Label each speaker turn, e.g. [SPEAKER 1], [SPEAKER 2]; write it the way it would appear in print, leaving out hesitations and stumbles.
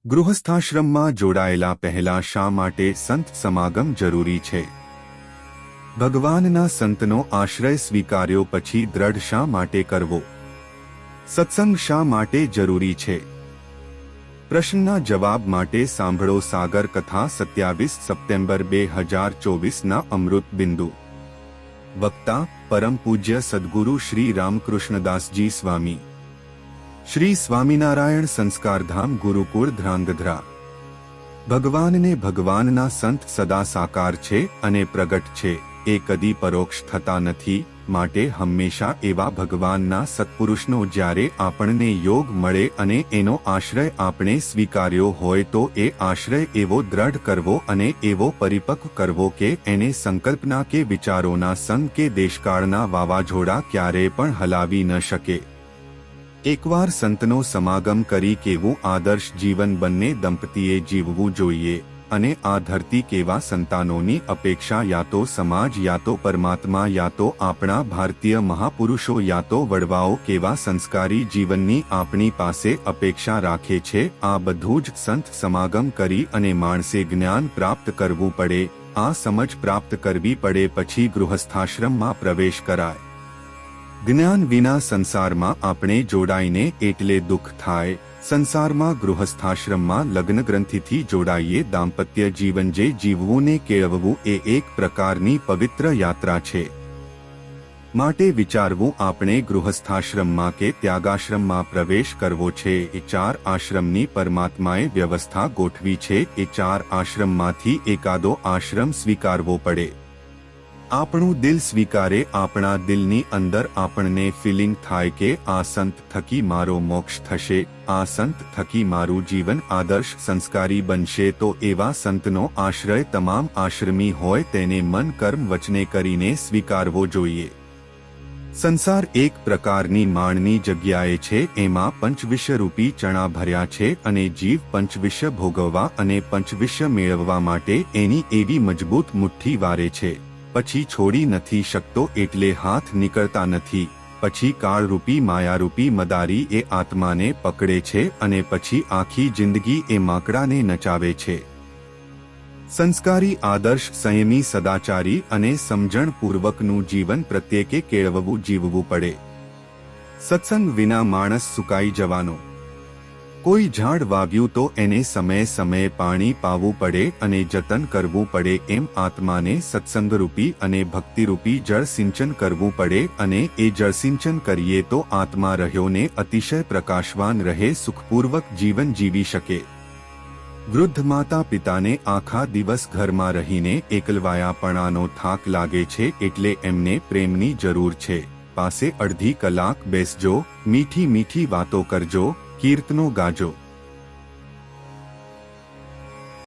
[SPEAKER 1] ગૃહસ્થાશ્રમમાં જોડાયેલા પહેલા શા માટે સંત સમાગમ જરૂરી છે? ભગવાનના સંતનો આશ્રય સ્વીકાર્યો પછી દ્રઢ શા માટે કરવો? સત્સંગ શા માટે જરૂરી છે? પ્રશ્નના જવાબ માટે સાંભળો સાગર કથા 27 સપ્ટેમ્બર 2024ના અમૃત બિંદુ. વક્તા પરમ પૂજ્ય સદ્ગુરુ શ્રી રામકૃષ્ણદાસજી સ્વામી. શ્રી સ્વામિનારાયણ સંસ્કારધામ ગુરુકુળ ધ્રાંગધ્રા. ભગવાનને ભગવાનના સંત સદા સાકાર છે અને પ્રગટ છે, એ કદી પરોક્ષ થતા નથી, માટે હંમેશા એવા ભગવાનના સત્પુરુષનો જ્યારે આપણને યોગ મળે અને એનો આશ્રય આપણે સ્વીકાર્યો હોય તો એ આશ્રય એવો દ્રઢ કરવો અને એવો પરિપક્વ કરવો કે એને સંકલ્પના કે વિચારોના સંગ કે દેશકાળના વાવાઝોડા ક્યારેય પણ હલાવી ન શકે. એકવાર સંતનો સમાગમ કરી કેવું આદર્શ જીવન બંને દંપતીએ જીવવું જોઈએ અને આ ધરતી કેવા સંતાનોની અપેક્ષા યા તો સમાજ યા તો પરમાત્મા યા તો આપણા ભારતીય મહાપુરુષો યા તો વડવાઓ કેવા સંસ્કારી જીવનની આપણી પાસે અપેક્ષા રાખે છે, આ બધું જ સંત સમાગમ કરી અને માણસે જ્ઞાન પ્રાપ્ત કરવું પડે, આ સમજ પ્રાપ્ત કરવી પડે, પછી ગૃહસ્થાશ્રમમાં પ્રવેશ કરાય. જ્ઞાન વિના સંસારમાં આપણે જોડાઈને એટલે દુઃખ થાય. સંસારમાં ગૃહસ્થાશ્રમમાં લગ્ન ગ્રંથિથી જોડાઈએ દાંપત્ય જીવન જે જીવવું ને કેળવવું એ એક પ્રકારની પવિત્ર યાત્રા છે. માટે વિચારવું આપણે ગૃહસ્થાશ્રમમાં કે ત્યાગાશ્રમમાં પ્રવેશ કરવો છે એ 4 આશ્રમની પરમાત્માએ વ્યવસ્થા ગોઠવી છે, એ 4 આશ્રમમાંથી એકાદો આશ્રમ સ્વીકારવો પડે. આપણું દિલ સ્વીકારે, આપણા દિલની અંદર આપણને ફિલિંગ થાય કે આ સંત થકી મારો મોક્ષ થશે, આ સંત થકી મારું જીવન આદર્શ સંસ્કારી બનશે, તો એવા સંતનો આશ્રય તમામ આશ્રમી હોય તેને મન કર્મ વચને કરીને સ્વીકારવો જોઈએ. સંસાર એક પ્રકારની માણની જગ્યાએ છે, એમાં પંચવિષરૂપી ચણા ભર્યા છે અને જીવ પંચવિષ ભોગવવા અને પંચવિષ મેળવવા માટે એની એવી મજબૂત મુઠ્ઠી વારે છે, પછી છોડી નથી શકતો એટલે હાથ નીકળતા નથી. પછી કાળરૂપી માયારૂપી મદારી એ આત્માને પકડે છે અને પછી આખી જિંદગી એ માકડાને નચાવે છે. સંસ્કારી આદર્શ સંયમી સદાચારી અને સમજણપૂર્વકનું જીવન પ્રત્યેકે કેળવવું જીવવું પડે. સત્સંગ વિના માણસ સુકાઈ જવાનો. કોઈ ઝાડ વાવ્યું તો એને સમયે સમયે પાણી પાવું પડે અને જતન કરવું પડે, એમ આત્માને સત્સંગરૂપી અને ભક્તિરૂપી જળ સિંચન કરવું પડે અને એ જળ સિંચન કરીએ તો આત્મા રહ્યો ને અતિશય પ્રકાશવાન રહે, સુખપૂર્વક જીવન જીવી શકે. વૃદ્ધ માતા પિતાને આખા દિવસ ઘરમાં રહીને એકલવાયાપણાનો થાક લાગે છે એટલે એમને પ્રેમની જરૂર છે. પાસે અડધી કલાક બેસજો, મીઠી મીઠી વાતો કરજો, કીર્તનો ગાજો.